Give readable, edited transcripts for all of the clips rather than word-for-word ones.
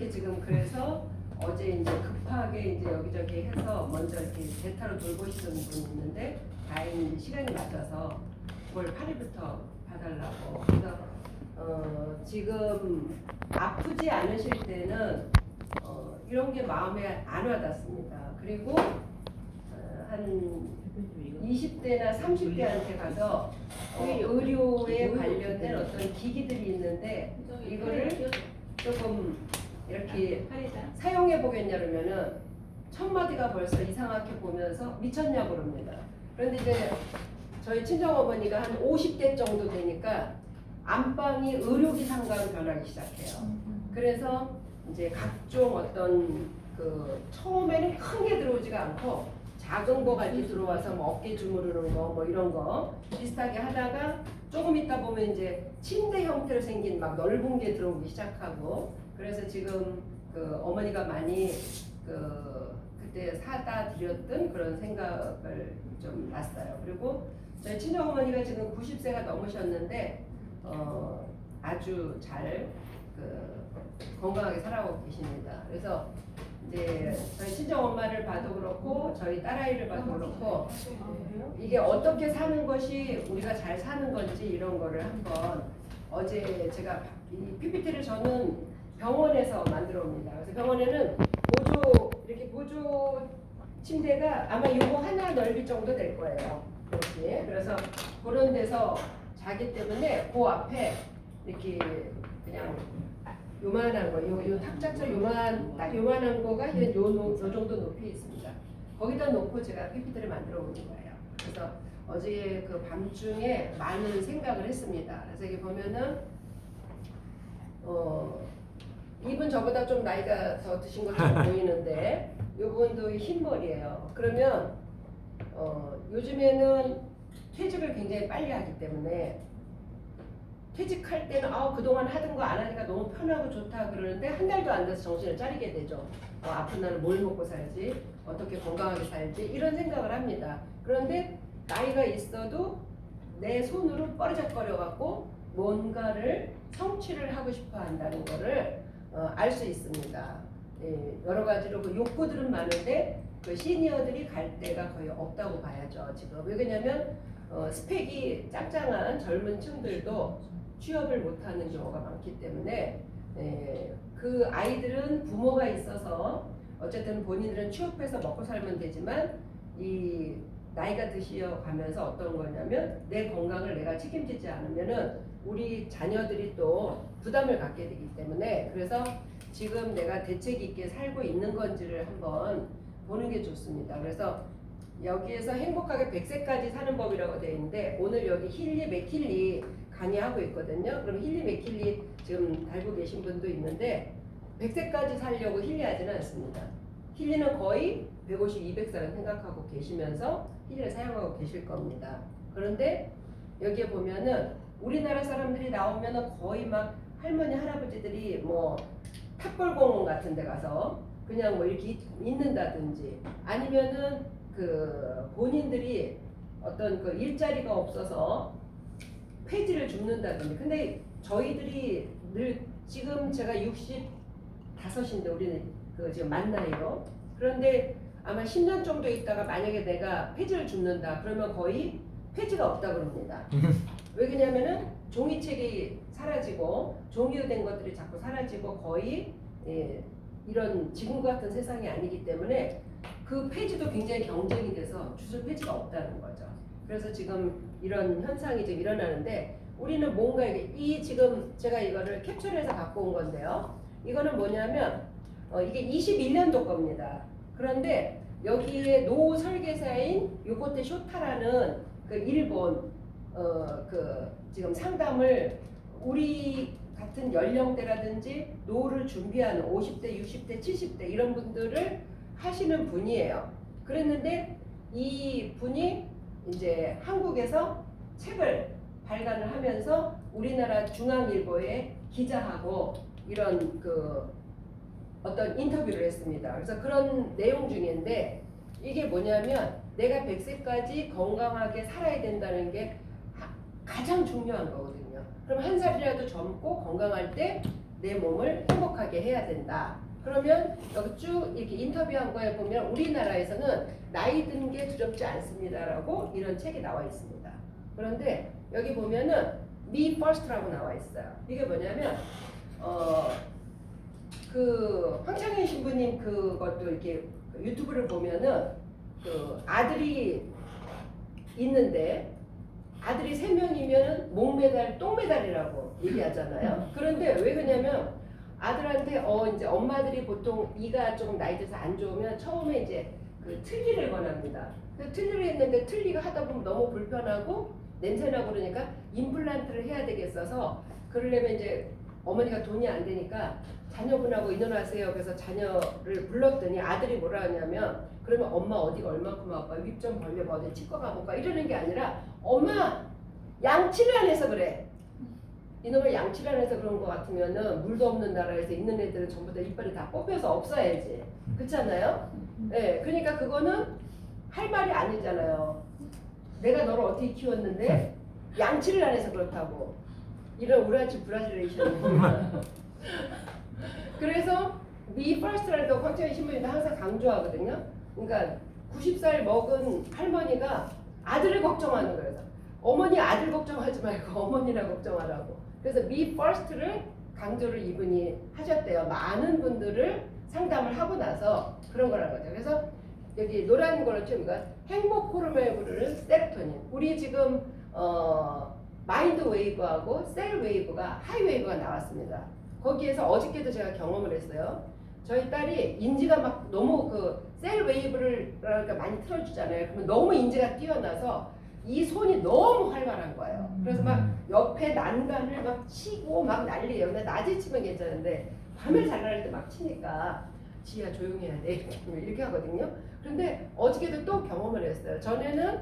이렇게 지금 그래서 어제 이제 급하게 이제 여기저기 해서 먼저 이렇게 대타로 돌보시던 분이 있는데 다행히 이제 시간이 맞아서 9월 8일부터 봐달라고. 그래서 지금 아프지 않으실 때는 이런 게 마음에 안 와닿습니다. 그리고 한 20대나 30대한테 가서 의료에 관련된 어떤 기기들이 있는데 이거를 조금 이렇게 사용해 보겠냐 그러면은 첫 마디가 벌써 이상하게 보면서 미쳤냐고 그럽니다. 그런데 이제 저희 친정어머니가 한 50대 정도 되니까 안방이 의료기상과로 변하기 시작해요. 그래서 이제 각종 어떤 그 처음에는 큰 게 들어오지가 않고 작은 거까지 들어와서 뭐 어깨 주무르는 거 뭐 이런 거 비슷하게 하다가 조금 있다 보면 이제 침대 형태로 생긴 막 넓은 게 들어오기 시작하고 그래서 지금 그 어머니가 많이 그때 사다 드렸던 그런 생각을 좀 났어요. 그리고 저희 친정어머니가 지금 90세가 넘으셨는데 아주 잘 건강하게 살아오고 계십니다. 그래서 이제 저희 친정 엄마를 봐도 그렇고 저희 딸아이를 봐도 그렇고 이게 어떻게 사는 것이 우리가 잘 사는 건지 이런 거를 한번 어제 제가 이 PPT를 저는 병원에서 만들어 옵니다. 그래서 병원에는 이렇게 보조 침대가 아마 요거 하나 넓이 정도 될 거예요. 이렇게. 그래서 그런 데서 자기 때문에 그 앞에 이렇게 그냥 요만한 거, 요 탁자처럼 딱 요만한 거가 요 정도 높이에 있습니다. 거기다 놓고 제가 PPT를 만들어 보는 거예요. 그래서 어제 그 밤중에 많은 생각을 했습니다. 그래서 이게 보면은 이분 저보다 좀 나이가 더 드신 것처럼 보이는데 요분도 흰머리예요. 그러면 요즘에는 퇴직을 굉장히 빨리 하기 때문에 퇴직할 때는 그동안 하던 거 안 하니까 너무 편하고 좋다 그러는데 한 달도 안 돼서 정신을 차리게 되죠. 아픈 날은 뭘 먹고 살지, 어떻게 건강하게 살지 이런 생각을 합니다. 그런데 나이가 있어도 내 손으로 뻐르적거려 갖고 뭔가를 성취를 하고 싶어 한다는 거를 알 수 있습니다. 여러 가지로 그 욕구들은 많은데 그 시니어들이 갈 데가 거의 없다고 봐야죠. 지금 왜냐면 스펙이 짱짱한 젊은 층들도 취업을 못하는 경우가 많기 때문에 그 아이들은 부모가 있어서 어쨌든 본인들은 취업해서 먹고 살면 되지만 이 나이가 드시어 가면서 어떤 거냐면 내 건강을 내가 책임지지 않으면은 우리 자녀들이 또 부담을 갖게 되기 때문에 그래서 지금 내가 대책 있게 살고 있는 건지를 한번 보는 게 좋습니다. 그래서 여기에서 행복하게 100세까지 사는 법이라고 되어 있는데 오늘 여기 힐리 맥킬리 강의하고 있거든요. 그럼 힐리 맥킬리 지금 달고 계신 분도 있는데 100세까지 살려고 힐리하지는 않습니다. 힐리는 거의 150, 200살을 생각하고 계시면서 힐리를 사용하고 계실 겁니다. 그런데 여기에 보면은 우리나라 사람들이 나오면은 거의 막 할머니 할아버지들이 뭐 탑골공원 같은 데 가서 그냥 뭐 이렇게 있는다든지 아니면은 그 본인들이 어떤 그 일자리가 없어서 폐지를 줍는다든지 근데 저희들이 늘 지금 제가 65인데 우리는 그 지금 만 나이로 그런데 아마 10년 정도 있다가 만약에 내가 폐지를 줍는다 그러면 거의 폐지가 없다 그럽니다. 왜 그러냐면은 종이책이 사라지고 종이로 된 것들이 자꾸 사라지고 거의 이런 지금 같은 세상이 아니기 때문에 그 폐지도 굉장히 경쟁이 돼서 주술 폐지가 없다는 거죠. 그래서 지금 이런 현상이 지금 일어나는데 우리는 뭔가 이 지금 제가 이거를 캡처해서 갖고 온 건데요. 이거는 뭐냐면 이게 21년도 겁니다. 그런데 여기에 노 설계사인 요코테 쇼타라는 그 일본 그 지금 상담을 우리 같은 연령대라든지 노후를 준비하는 50대, 60대, 70대 이런 분들을 하시는 분이에요. 그랬는데 이 분이 이제 한국에서 책을 발간을 하면서 우리나라 중앙일보에 기자하고 이런 그 어떤 인터뷰를 했습니다. 그래서 그런 내용 중인데 이게 뭐냐면 내가 100세까지 건강하게 살아야 된다는 게 가장 중요한 거거든요. 그럼 한 살이라도 젊고 건강할 때 내 몸을 행복하게 해야 된다. 그러면 여기 쭉 이렇게 인터뷰한 거에 보면 우리나라에서는 나이 든 게 두렵지 않습니다라고 이런 책이 나와 있습니다. 그런데 여기 보면은 Me First라고 나와 있어요. 이게 뭐냐면 그 황창현 신부님 그것도 이렇게 유튜브를 보면은 그 아들이 있는데 아들이 3명이면 목메달, 똥메달이라고 얘기하잖아요. 그런데 왜 그러냐면 아들한테 이제 엄마들이 보통 이가 조금 나이 들어서 안 좋으면 처음에 이제 그 틀니를 권합니다. 그 틀니를 했는데 틀니가 하다 보면 너무 불편하고 냄새나고 그러니까 임플란트를 해야 되겠어서 그러려면 이제 어머니가 돈이 안 되니까 자녀분하고 의논하세요. 그래서 자녀를 불렀더니 아들이 뭐라 하냐면 그러면 엄마 어디가 얼마큼 아파 윗 좀 벌려봐 어디 치과 가볼까 이러는 게 아니라 엄마 양치를 안 해서 그래. 이놈을 양치를 안 해서 그런 거 같으면은 물도 없는 나라에서 있는 애들은 전부 다 이빨이 다 뽑혀서 없어야지. 그렇잖아요? 네, 그러니까 그거는 할 말이 아니잖아요. 내가 너를 어떻게 키웠는데 양치를 안 해서 그렇다고. 이런 우라치 브라질레이션입니다. 그래서 Me First라는 거 황창현 신부님도 항상 강조하거든요. 그러니까 90살 먹은 할머니가 아들을 걱정하는 거예요. 어머니 아들 걱정하지 말고 어머니나 걱정하라고. 그래서 Me First를 강조를 이분이 하셨대요. 많은 분들을 상담을 하고 나서 그런 거라는 거죠. 그래서 여기 노란 거를 치우니까 행복 호르몬을 부르는 세로토닌. 우리 지금 마인드 웨이브하고 셀 웨이브가 하이 웨이브가 나왔습니다. 거기에서 어저께도 제가 경험을 했어요. 저희 딸이 인지가 막 너무 그 셀 웨이브를 그러니까 많이 틀어주잖아요. 그러면 너무 인지가 뛰어나서 이 손이 너무 활발한 거예요. 그래서 막 옆에 난간을 막 치고 막 난리예요. 근데 낮에 치면 괜찮은데 밤을 잘 나갈 때 막 치니까 지야 조용해야 돼 이렇게 하거든요. 그런데 어저께도 또 경험을 했어요. 전에는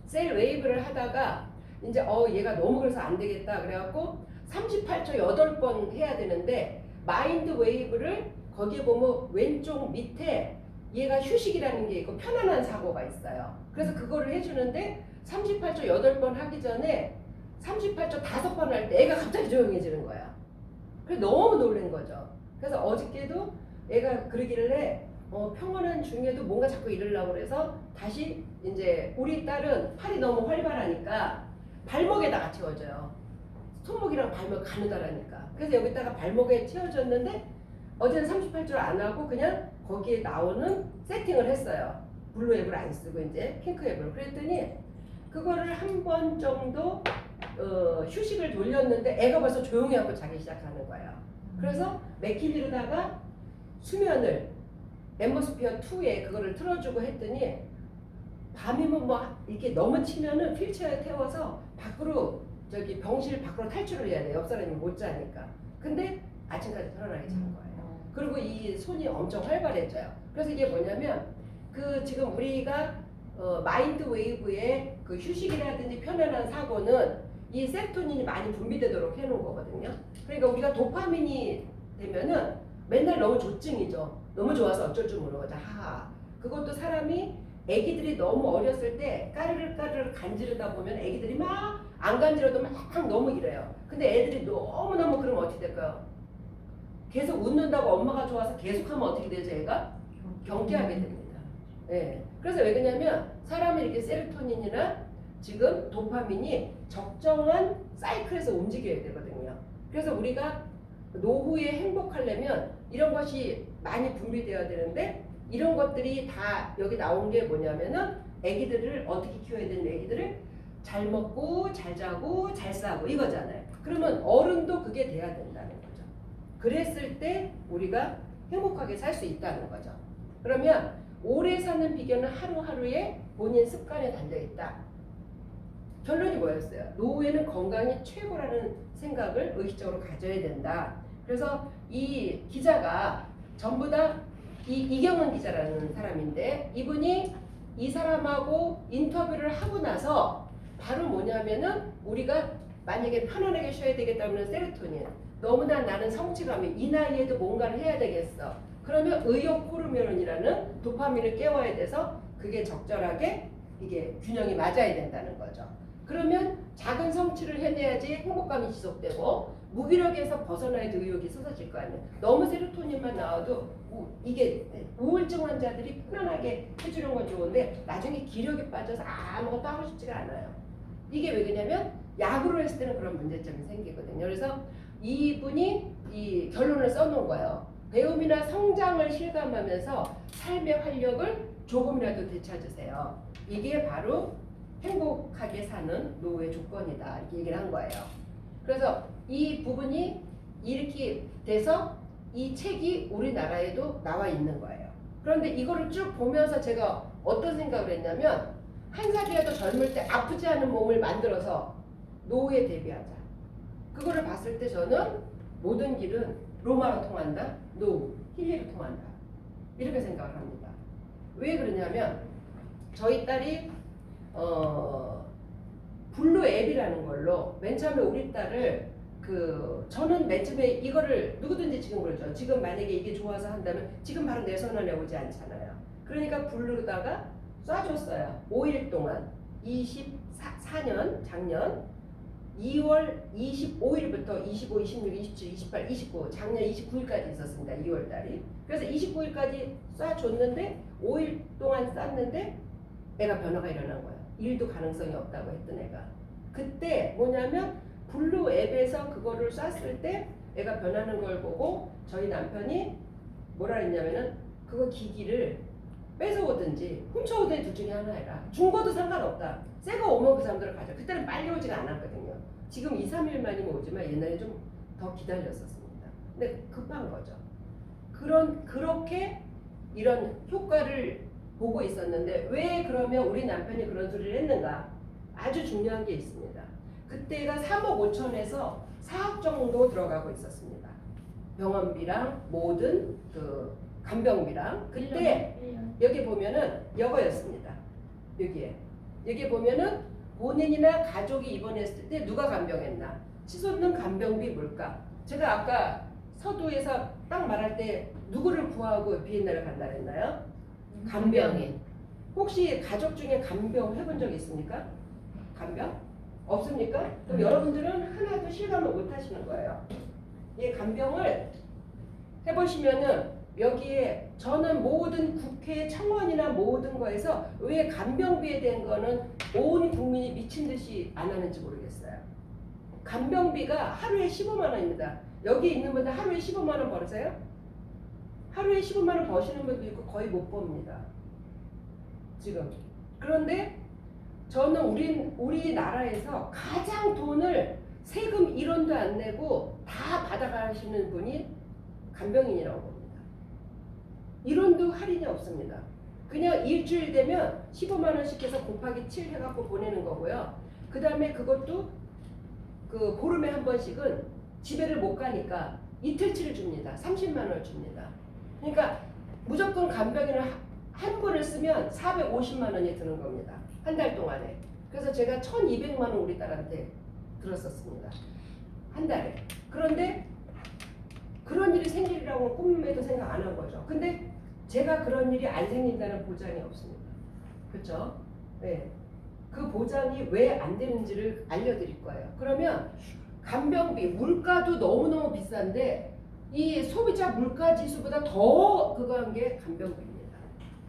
셀 웨이브를 하다가 이제 얘가 너무 그래서 안 되겠다 그래갖고 38초 8번 해야 되는데 마인드 웨이브를 거기에 보면 왼쪽 밑에 얘가 휴식이라는 게 있고 편안한 사고가 있어요. 그래서 그거를 해주는데 38초 8번 하기 전에 38초 5번 할 때 애가 갑자기 조용해지는 거야. 그래서 너무 놀란 거죠. 그래서 어저께도 애가 그러길래 평온한 중에도 뭔가 자꾸 이러려고 그래서 다시 이제 우리 딸은 팔이 너무 활발하니까 발목에다가 채워줘요. 손목이랑 발목 가느다라니까. 그래서 여기다가 발목에 채워줬는데 어제는 38줄 안 하고 그냥 거기에 나오는 세팅을 했어요. 블루 앱을 안 쓰고 이제 핑크 앱을. 그랬더니 그거를 한 번 정도 휴식을 돌렸는데 애가 벌써 조용히 하고 자기 시작하는 거예요. 그래서 맥힐리로다가 수면을 앰버스피어 2에 그거를 틀어주고 했더니 밤이면 뭐 이렇게 너무 치면은 휠체어에 태워서 밖으로 저기 병실 밖으로 탈출을 해야 돼요. 옆 사람이 못 자니까. 근데 아침까지 편안하게 잔 거예요. 그리고 이 손이 엄청 활발해져요. 그래서 이게 뭐냐면 그 지금 우리가 마인드 웨이브의 그 휴식이라든지 편안한 사고는 이 세로토닌이 많이 분비되도록 해놓은 거거든요. 그러니까 우리가 도파민이 되면은 맨날 너무 조증이죠. 너무 좋아서 어쩔 줄 모르는 거죠. 하하. 그것도 사람이 애기들이 너무 어렸을 때 까르르 까르르 간지르다 보면 애기들이 막 안 간지러도 막 너무 이래요. 근데 애들이 너무너무 그러면 어떻게 될까요? 계속 웃는다고 엄마가 좋아서 계속하면 어떻게 되죠? 애가? 경계하게 됩니다. 네. 그래서 왜 그러냐면 사람이 이렇게 세로토닌이나 지금 도파민이 적정한 사이클에서 움직여야 되거든요. 그래서 우리가 노후에 행복하려면 이런 것이 많이 분비되어야 되는데 이런 것들이 다 여기 나온 게 뭐냐면은 애기들을 어떻게 키워야 되는 애기들을 잘 먹고 잘 자고 잘 싸고 이거잖아요. 그러면 어른도 그게 돼야 된다는 거죠. 그랬을 때 우리가 행복하게 살 수 있다는 거죠. 그러면 오래 사는 비결은 하루하루의 본인 습관에 달려있다. 결론이 뭐였어요? 노후에는 건강이 최고라는 생각을 의식적으로 가져야 된다. 그래서 이 기자가 전부 다 이경은 기자라는 사람인데 이분이 이 사람하고 인터뷰를 하고 나서 바로 뭐냐면은 우리가 만약에 편안하게 쉬어야 되겠다면 세로토닌 너무나 나는 성취감이 이 나이에도 뭔가를 해야 되겠어. 그러면 의욕 호르몬이라는 도파민을 깨워야 돼서 그게 적절하게 이게 균형이 맞아야 된다는 거죠. 그러면 작은 성취를 해내야지 행복감이 지속되고 무기력에서 벗어나야 의욕이 쏟아질 거 아니에요. 너무 세로토닌만 나와도 이게 우울증 환자들이 편안하게 해주는 건 좋은데 나중에 기력이 빠져서 아무것도 하고 싶지가 않아요. 이게 왜 그러냐면 약으로 했을 때는 그런 문제점이 생기거든요. 그래서 이분이 이 결론을 써놓은 거예요. 배움이나 성장을 실감하면서 삶의 활력을 조금이라도 되찾으세요. 이게 바로 행복하게 사는 노후의 조건이다. 이렇게 얘기를 한 거예요. 그래서 이 부분이 이렇게 돼서 이 책이 우리나라에도 나와 있는 거예요. 그런데 이거를 쭉 보면서 제가 어떤 생각을 했냐면 한 살이라도 젊을 때 아프지 않은 몸을 만들어서 노후에 대비하자. 그거를 봤을 때 저는 모든 길은 로마로 통한다. 노후, 힐리로 통한다. 이렇게 생각을 합니다. 왜 그러냐면 저희 딸이 블루 앱이라는 걸로 맨 처음에 우리 딸을 저는 맨 처음에 이거를 누구든지 지금 그러죠. 지금 만약에 이게 좋아서 한다면 지금 바로 내 손 안에 오지 않잖아요. 그러니까 블루로다가 쏴줬어요. 5일 동안 24년 작년 2월 25일부터 25, 26, 27, 28, 29 작년 29일까지 있었습니다. 2월 달이. 그래서 29일까지 쏴줬는데 5일 동안 쐈는데 애가 변화가 일어난 거예요. 일도 가능성이 없다고 했던 애가. 그때 뭐냐면 블루 앱에서 그거를 쐈을 때 애가 변하는 걸 보고 저희 남편이 뭐라 했냐면은 그거 기기를 뺏어오든지 훔쳐오든지 둘 중에 하나 해라. 중고도 상관없다. 새거 오면 그 사람들을 가져. 그때는 빨리 오지가 않았거든요. 지금 2, 3일 만이면 오지만 옛날에 좀 더 기다렸었습니다. 근데 급한 거죠. 그렇게 이런 효과를 보고 있었는데 왜 그러면 우리 남편이 그런 소리를 했는가? 아주 중요한 게 있습니다. 그때가 3억 5천에서 4억 정도 들어가고 있었습니다. 병원비랑 모든 그 간병비랑 그때 1년. 여기 보면은 여거였습니다. 여기 보면은 본인이나 가족이 입원했을 때 누가 간병했나? 치솟는 간병비 물가. 제가 아까 서두에서 딱 말할 때 누구를 구하고 비엔나를 간다 했나요? 간병인. 혹시 가족 중에 간병 해본 적 있습니까? 간병? 없습니까? 그럼 여러분들은 하나도 실감을 못 하시는 거예요. 이 간병을 해보시면은 여기에 저는 모든 국회 청원이나 모든 거에서 왜 간병비에 대한 거는 온 국민이 미친 듯이 안 하는지 모르겠어요. 간병비가 하루에 15만 원입니다. 여기 있는 분들 하루에 15만 원 벌으세요? 하루에 15만 원 버시는 분도 있고 거의 못 봅니다. 지금. 그런데 저는 우리나라에서 가장 돈을 세금 1원도 안 내고 다 받아가시는 분이 간병인이라고 봅니다. 1원도 할인이 없습니다. 그냥 일주일 되면 15만 원씩 해서 곱하기 7 해갖고 보내는 거고요. 그 다음에 그것도 그 보름에 한 번씩은 집에를 못 가니까 이틀치를 줍니다. 30만 원을 줍니다. 그러니까 무조건 간병인을 한 분을 쓰면 450만 원이 드는 겁니다. 한 달 동안에. 그래서 제가 1200만 원 우리 딸한테 들었었습니다. 한 달에. 그런데 그런 일이 생기리라고 꿈에도 생각 안 한 거죠. 근데 제가 그런 일이 안 생긴다는 보장이 없습니다. 그렇죠? 네. 그 보장이 왜 안 되는지를 알려드릴 거예요. 그러면 간병비, 물가도 너무너무 비싼데 이 소비자 물가 지수보다 더 그거 한 게 간병비입니다.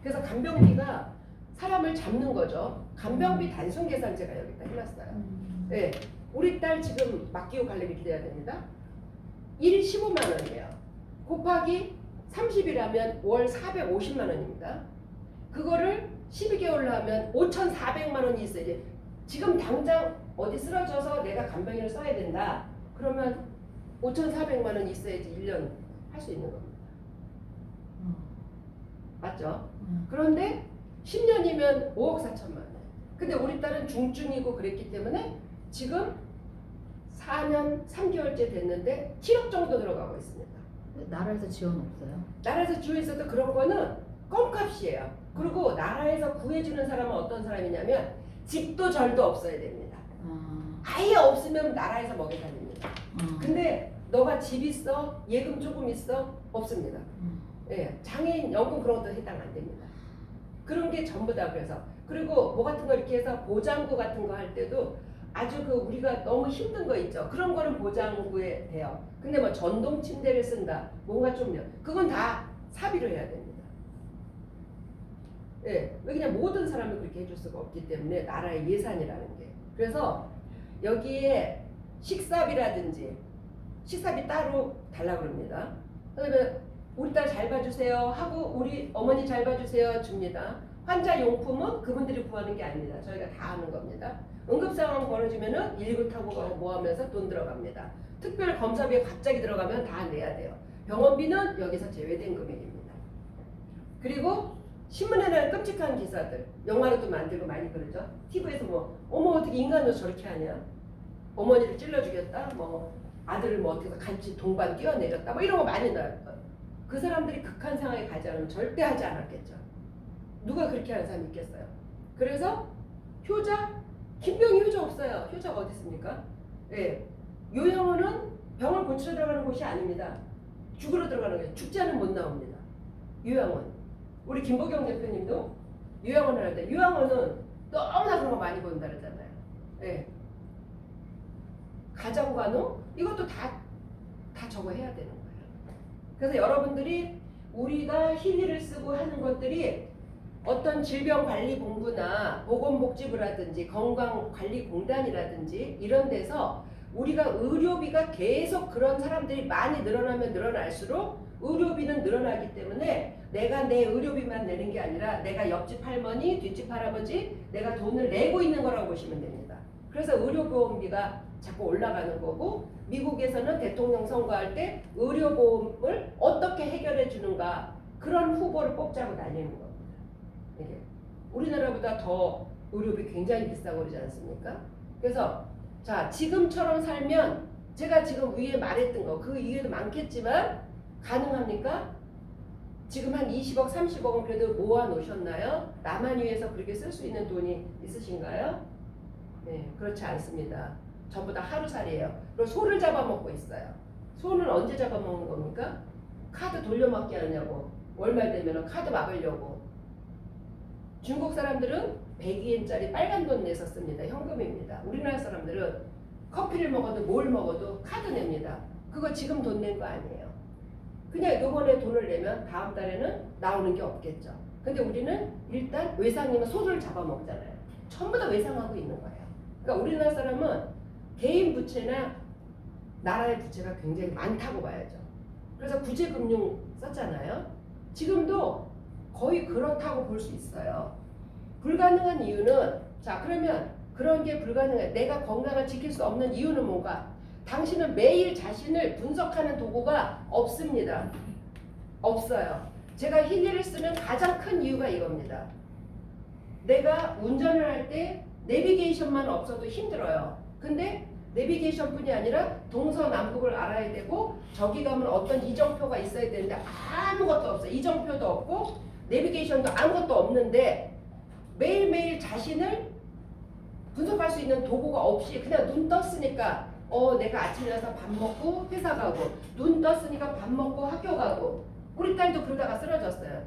그래서 간병비가 사람을 잡는 거죠. 간병비 단순 계산 제가 여기다 해놨어요. 네. 우리 딸 지금 맡기고 가려면 기대해야 됩니다. 1일 15만 원이에요. 곱하기 30이라면 월 450만 원입니다. 그거를 12개월로 하면 5,400만 원이 있어야지. 지금 당장 어디 쓰러져서 내가 간병인을 써야 된다. 그러면 5,400만 원이 있어야지 1년 할 수 있는 겁니다. 맞죠? 그런데 10년이면 5억 4천만 원. 근데 우리 딸은 중증이고 그랬기 때문에 지금 4년 3개월째 됐는데 7억 정도 들어가고 있습니다. 나라에서 지원 없어요? 나라에서 지원 있어도 그런 거는 껌값이에요. 그리고 나라에서 구해주는 사람은 어떤 사람이냐면 집도 절도 없어야 됩니다. 아예 없으면 나라에서 먹여 살립니다. 근데 너가 집 있어? 예금 조금 있어? 없습니다. 예, 장애인 연금 그런 것도 해당 안 됩니다. 그런 게 전부 다. 그래서 그리고 뭐 같은 거 이렇게 해서 보장구 같은 거 할 때도 아주 그 우리가 너무 힘든 거 있죠. 그런 거는 보장구에 돼요. 근데 뭐 전동 침대를 쓴다, 뭔가 좀 그건 다 사비로 해야 됩니다. 예, 그냥 모든 사람이 그렇게 해줄 수가 없기 때문에 나라의 예산이라는 게. 그래서 여기에 식사비라든지 식사비 따로 달라고 그럽니다. 그다음에 우리 딸 잘 봐주세요 하고 우리 어머니 잘 봐주세요 줍니다. 환자 용품은 그분들이 구하는 게 아닙니다. 저희가 다 하는 겁니다. 응급 상황 벌어지면은 119 타고 가고 뭐 하면서 돈 들어갑니다. 특별 검사비에 갑자기 들어가면 다 내야 돼요. 병원비는 여기서 제외된 금액입니다. 그리고 신문에 나는 끔찍한 기사들, 영화로도 만들고 많이 그러죠. TV에서 뭐 어머 어떻게 인간으로 저렇게 하냐, 어머니를 찔러 죽였다, 뭐 아들을 뭐 어떻게 같이 동반 뛰어내렸다, 뭐 이런 거 많이 나와요. 그 사람들이 극한 상황에 가지 않으면 절대 하지 않았겠죠. 누가 그렇게 하는 사람이 있겠어요. 그래서 효자, 김병희 효자 없어요. 효자가 어디 있습니까? 예, 요양원은 병을 고치러 들어가는 곳이 아닙니다. 죽으러 들어가는 거예요. 죽지 않으면 못 나옵니다. 요양원. 우리 김보경 대표님도 요양원을 할 때 요양원은 너무나 그런 거 많이 본다 그러잖아요. 예. 가정간호 이것도 다 저거 해야 되는 거예요. 그래서 여러분들이 우리가 희비를 쓰고 하는 것들이 어떤 질병관리본부나 보건복지부라든지 건강관리공단이라든지 이런 데서 우리가 의료비가 계속 그런 사람들이 많이 늘어나면 늘어날수록 의료비는 늘어나기 때문에 내가 내 의료비만 내는 게 아니라 내가 옆집 할머니, 뒷집 할아버지 내가 돈을 내고 있는 거라고 보시면 됩니다. 그래서 의료보험비가 자꾸 올라가는 거고, 미국에서는 대통령 선거할 때 의료보험을 어떻게 해결해 주는가 그런 후보를 뽑자고 날리는 겁니다. 이게 우리나라보다 더 의료비 굉장히 비싸고 그러지 않습니까? 그래서 자, 지금처럼 살면 제가 지금 위에 말했던 거 그 이외에도 많겠지만 가능합니까? 지금 한 20억, 30억은 그래도 모아 놓으셨나요? 나만 위해서 그렇게 쓸 수 있는 돈이 있으신가요? 네, 그렇지 않습니다. 전부 다 하루살이에요. 그리고 소를 잡아먹고 있어요. 소는 언제 잡아먹는 겁니까? 카드 돌려막기 하느냐고. 월말 되면 카드 막으려고. 중국 사람들은 100위엔짜리 빨간 돈 내서 씁니다. 현금입니다. 우리나라 사람들은 커피를 먹어도 뭘 먹어도 카드 냅니다. 그거 지금 돈 낸 거 아니에요. 그냥 요번에 돈을 내면 다음 달에는 나오는 게 없겠죠. 근데 우리는 일단 외상이면 소를 잡아먹잖아요. 전부 다 외상하고 있는 거예요. 그러니까 우리나라 사람은 개인 부채나 나라의 부채가 굉장히 많다고 봐야죠. 그래서 구제금융 썼잖아요. 지금도 거의 그렇다고 볼 수 있어요. 불가능한 이유는, 자 그러면 그런 게 불가능해. 내가 건강을 지킬 수 없는 이유는 뭔가? 당신은 매일 자신을 분석하는 도구가 없습니다. 없어요. 제가 힐리를 쓰는 가장 큰 이유가 이겁니다. 내가 운전을 할 때 내비게이션만 없어도 힘들어요. 근데 내비게이션뿐이 아니라 동서남북을 알아야 되고 저기 가면 어떤 이정표가 있어야 되는데 아무것도 없어요. 이정표도 없고 내비게이션도 아무것도 없는데 매일매일 자신을 분석할 수 있는 도구가 없이 그냥 눈 떴으니까 내가 아침에 일어나서 밥 먹고 회사 가고, 눈 떴으니까 밥 먹고 학교 가고. 우리 딸도 그러다가 쓰러졌어요.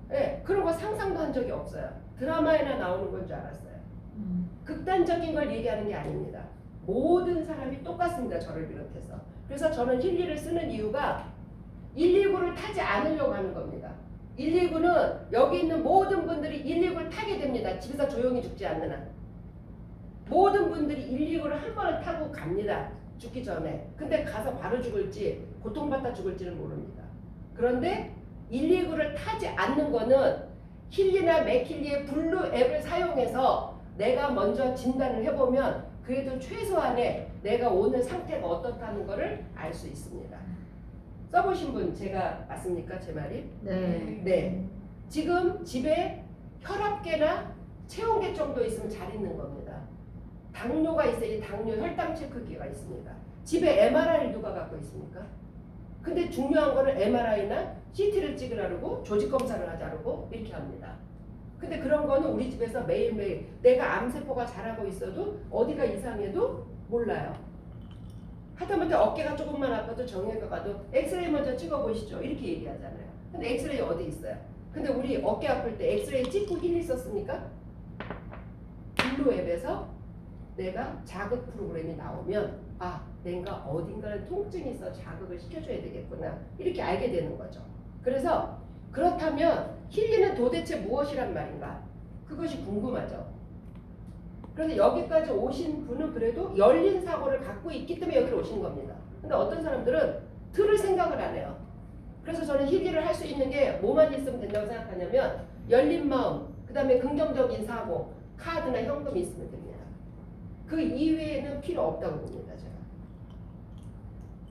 네, 그런 거 상상도 한 적이 없어요. 드라마에나 나오는 건 줄 알았어요. 극단적인 걸 얘기하는 게 아닙니다. 모든 사람이 똑같습니다. 저를 비롯해서. 그래서 저는 힐리를 쓰는 이유가 119를 타지 않으려고 하는 겁니다. 119는 여기 있는 모든 분들이 119를 타게 됩니다. 집에서 조용히 죽지 않는 한. 모든 분들이 119를 한 번은 타고 갑니다. 죽기 전에. 근데 가서 바로 죽을지 고통받다 죽을지는 모릅니다. 그런데 119를 타지 않는 거는 힐리나 맥힐리의 블루 앱을 사용해서 내가 먼저 진단을 해보면 그래도 최소한의 내가 오늘 상태가 어떻다는 거를 알 수 있습니다. 써보신 분 제가 맞습니까? 제 말이? 네. 네. 지금 집에 혈압계나 체온계 정도 있으면 잘 있는 겁니다. 당뇨가 있어야 당뇨 혈당 체크기가 있습니다. 집에 MRI를 누가 갖고 있습니까? 근데 중요한 거는 MRI나 CT를 찍으라고 조직 검사를 하자고 이렇게 합니다. 근데 그런 거는 우리 집에서 매일매일 내가 암세포가 자라고 있어도 어디가 이상해도 몰라요. 하다못해 어깨가 조금만 아파도 정형외과 가도 엑스레이 먼저 찍어보시죠. 이렇게 얘기하잖아요. 근데 엑스레이 어디 있어요? 근데 우리 어깨 아플 때 엑스레이 찍고 힐리 썼습니까? 블루 앱에서 내가 자극 프로그램이 나오면 아 내가 어딘가를 통증이 있어 자극을 시켜줘야 되겠구나 이렇게 알게 되는 거죠. 그래서 그렇다면 힐링은 도대체 무엇이란 말인가? 그것이 궁금하죠. 그런데 여기까지 오신 분은 그래도 열린 사고를 갖고 있기 때문에 여기로 오신 겁니다. 근데 어떤 사람들은 들을 생각을 안 해요. 그래서 저는 힐링을 할 수 있는 게 뭐만 있으면 된다고 생각하냐면 열린 마음, 그 다음에 긍정적인 사고, 카드나 현금이 있으면 됩니다. 그 이외에는 필요 없다고 봅니다. 제가.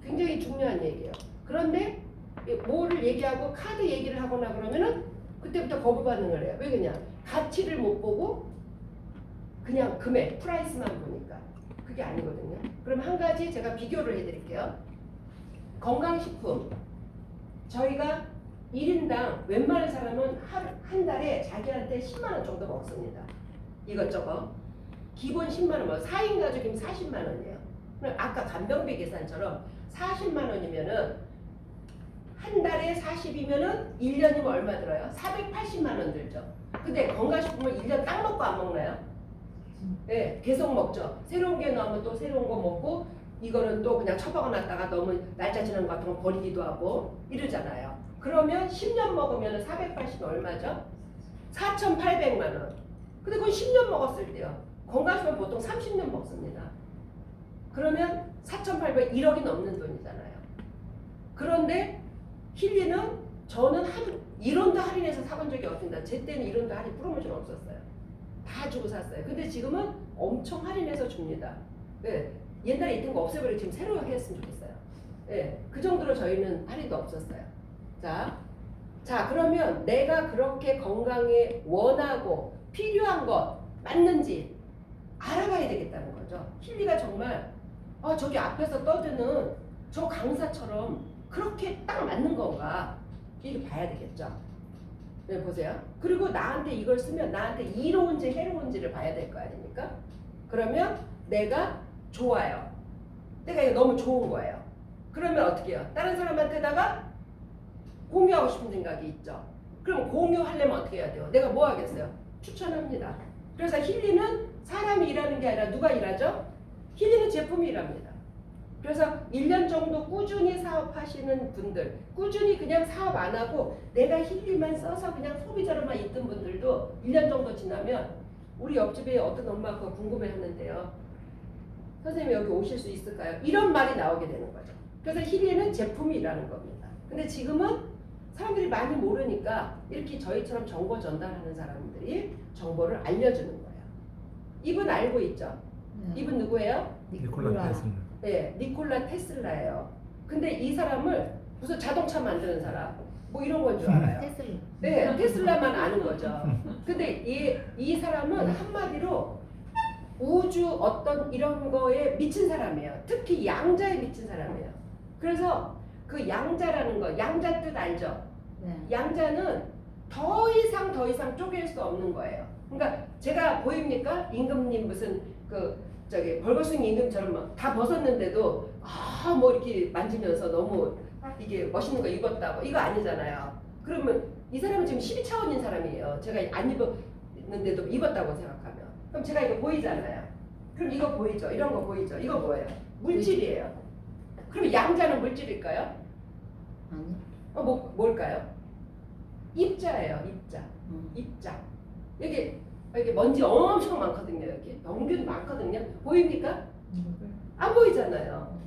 굉장히 중요한 얘기예요. 그런데 뭐를 얘기하고 카드 얘기를 하거나 그러면은 그때부터 거부 반응을 해요. 왜 그러냐? 가치를 못 보고 그냥 금액, 프라이스만 보니까 그게 아니거든요. 그럼 한 가지 제가 비교를 해드릴게요. 건강식품 저희가 1인당 웬만한 사람은 한 달에 자기한테 10만 원 정도 먹습니다. 이것저것 기본 10만 원, 뭐 4인 가족이면 40만 원이에요. 그럼 아까 간병비 계산처럼 40만 원이면은 한 달에 40이면은 1년이면 얼마 들어요? 480만 원 들죠. 근데 건강식품을 1년 딱 먹고 안 먹나요? 네, 계속 먹죠. 새로운 게 나오면 또 새로운 거 먹고 이거는 또 그냥 처박아 놨다가 너무 날짜 지난 것 같은 거 버리기도 하고 이러잖아요. 그러면 10년 먹으면 480이 얼마죠? 4,800만 원. 근데 그건 10년 먹었을 때요. 건강식품 보통 30년 먹습니다. 그러면 4,800, 1억이 넘는 돈이잖아요. 그런데 힐리는 저는 1원도 할인해서 사본 적이 없습니다. 제 때는 1원도 할인 프로모션 없었어요. 다 주고 샀어요. 근데 지금은 엄청 할인해서 줍니다. 네, 옛날에 있던 거 없애버리고 지금 새로 했으면 좋겠어요. 네, 그 정도로 저희는 할인도 없었어요. 자 그러면 내가 그렇게 건강에 원하고 필요한 것 맞는지 알아봐야 되겠다는 거죠. 힐리가 정말 저기 앞에서 떠드는 저 강사처럼 그렇게 딱 맞는 건가 이렇게 봐야 되겠죠. 네, 보세요. 그리고 나한테 이걸 쓰면 나한테 이로운지 해로운지를 봐야 될 거 아닙니까? 그러면 내가 좋아요. 내가 이거 너무 좋은 거예요. 그러면 어떻게 해요? 다른 사람한테다가 공유하고 싶은 생각이 있죠. 그럼 공유하려면 어떻게 해야 돼요? 내가 뭐 하겠어요? 추천합니다. 그래서 힐리는 사람이 일하는 게 아니라 누가 일하죠? 힐리는 제품이 일합니다. 그래서 1년 정도 꾸준히 사업하시는 분들, 꾸준히 그냥 사업 안 하고 내가 힐리만 써서 그냥 소비자로만 있던 분들도 1년 정도 지나면 우리 옆집에 어떤 엄마가 그거 궁금해하는데요. 선생님 여기 오실 수 있을까요? 이런 말이 나오게 되는 거죠. 그래서 힐리는 제품이라는 겁니다. 근데 지금은 사람들이 많이 모르니까 이렇게 저희처럼 정보 전달하는 사람들이 정보를 알려주는 거예요. 이분 알고 있죠? 네. 이분 누구예요? 니콜라 테슬라. 네, 니콜라 테슬라예요. 근데 이 사람을 무슨 자동차 만드는 사람 뭐 이런 건 줄 알아요. 테슬라. 네, 테슬라만 아는 거죠. 근데 이 사람은 한마디로 우주 어떤 이런 거에 미친 사람이에요. 특히 양자에 미친 사람이에요. 그래서 그 양자라는 거, 양자 뜻 알죠? 네. 양자는 더 이상 쪼갤 수 없는 거예요. 그러니까 제가 보입니까? 임금님 무슨 벌거숭이 임금처럼 막 다 벗었는데도 뭐 이렇게 만지면서 너무 이게 멋있는 거 입었다고 이거 아니잖아요. 그러면 이 사람은 지금 12차원인 사람이에요. 제가 안 입었는데도 입었다고 생각하면 그럼 제가 이거 보이잖아요. 그럼 이거 보이죠? 이런 거 보이죠? 이거 뭐예요? 물질이에요. 그러면 양자는 물질일까요? 아니. 뭘까요? 입자예요. 입자. 입자. 여기 먼지 엄청 많거든요. 여기 병균 많거든요. 보입니까? 안 보이잖아요.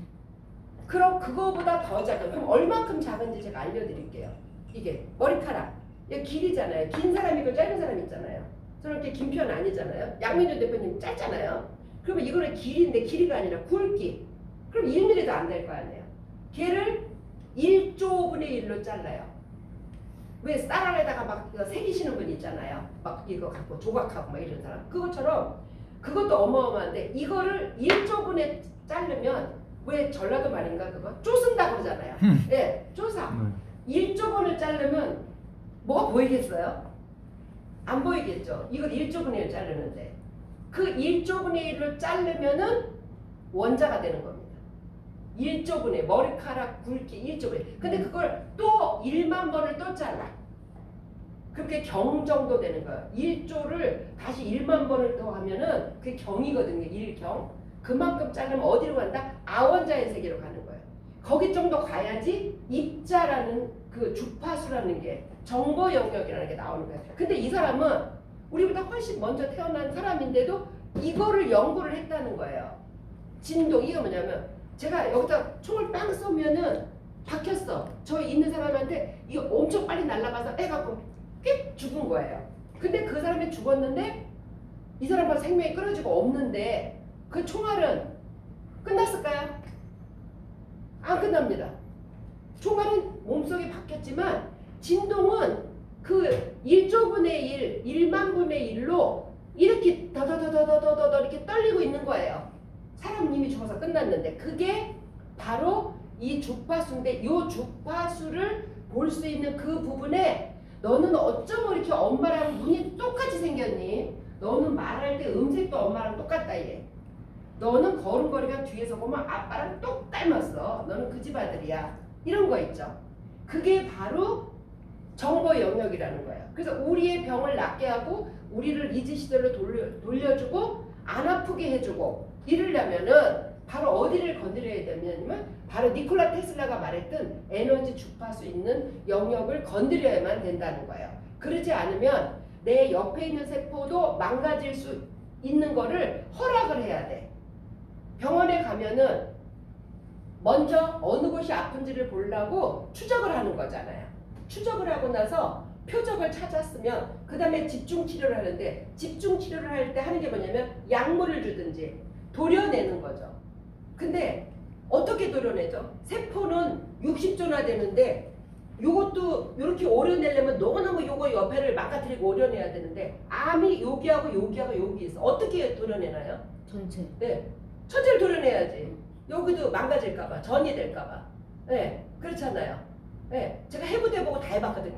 그럼 그거보다 더 작은. 그럼 얼만큼 작은지 제가 알려드릴게요. 이게 머리카락. 여기 길이잖아요. 긴 사람이고 짧은 사람 있잖아요. 저는 이렇게 긴 편 아니잖아요. 양민준 대표님 짧잖아요. 그러면 이거는 길이인데 길이가 아니라 굵기. 그럼 1mm도 안 될 거 아니에요. 걔를 1조분의 1로 잘라요. 왜 쌀알에다가 막 새기시는 분 있잖아요. 막 이거 갖고 조각하고 막 이런 사람. 그것처럼 그것도 어마어마한데 이거를 1조분에 자르면 왜 전라도 말인가 그거? 쪼쓴다 그러잖아요. 네, 쪼사. 1조분을 자르면 뭐가 보이겠어요? 안 보이겠죠. 이걸 1조분의 1 자르는데 그 1조분의 1로 자르면은 원자가 되는 겁니다. 1조분의 머리카락 굵기 1조분의. 근데 그걸 또 1만 번을 또 잘라. 그렇게 경 정도 되는 거예요. 1조를 다시 1만 번을 더 하면은 그게 경이거든요. 1경. 그만큼 자르면 어디로 간다? 아원자의 세계로 가는 거예요. 거기 좀 더 가야지 입자라는 그 주파수라는 게 정보 영역이라는 게 나오는 거예요. 근데 이 사람은 우리보다 훨씬 먼저 태어난 사람인데도 이거를 연구를 했다는 거예요. 진동. 이게 뭐냐면 제가 여기다 총을 빵 쏘면은 박혔어. 저 있는 사람한테 이거 엄청 빨리 날아가서 해갖고 꽤 죽은 거예요. 근데 그 사람이 죽었는데 이 사람은 생명이 끊어지고 없는데 그 총알은 끝났을까요? 안 끝납니다. 총알은 몸속에 박혔지만 진동은 그 1조분의 1, 1만 분의 1로 이렇게 더더더더더더더 이렇게 떨리고 있는 거예요. 사람 이미 죽어서 끝났는데 그게 바로 이 주파수인데 이 주파수를 볼 수 있는 그 부분에 너는 어쩜 이렇게 엄마랑 눈이 똑같이 생겼니? 너는 말할 때 음색도 엄마랑 똑같다 얘. 너는 걸음걸이가 뒤에서 보면 아빠랑 똑 닮았어. 너는 그 집 아들이야. 이런 거 있죠. 그게 바로 정보 영역이라는 거예요. 그래서 우리의 병을 낫게 하고 우리를 이지 시대로 돌려주고 안 아프게 해주고 이러려면은 바로 어디를 건드려야 되냐면 바로 니콜라 테슬라가 말했던 에너지 주파수 있는 영역을 건드려야만 된다는 거예요. 그러지 않으면 내 옆에 있는 세포도 망가질 수 있는 거를 허락을 해야 돼. 병원에 가면은 먼저 어느 곳이 아픈지를 보려고 추적을 하는 거잖아요. 추적을 하고 나서 표적을 찾았으면 그 다음에 집중치료를 하는데 집중치료를 할 때 하는 게 뭐냐면 약물을 주든지 도려내는 거죠. 근데 어떻게 도려내죠? 세포는 60조나 되는데 요것도 이렇게 오려내려면 너무너무 요거 옆에를 망가뜨리고 오려내야 되는데 암이 여기하고 여기하고 여기 있어. 어떻게 도려내나요? 전체. 네, 천체를 도려내야지. 여기도 망가질까봐 전이 될까봐. 네, 그렇잖아요. 네, 제가 해부대 보고 다 해봤거든요.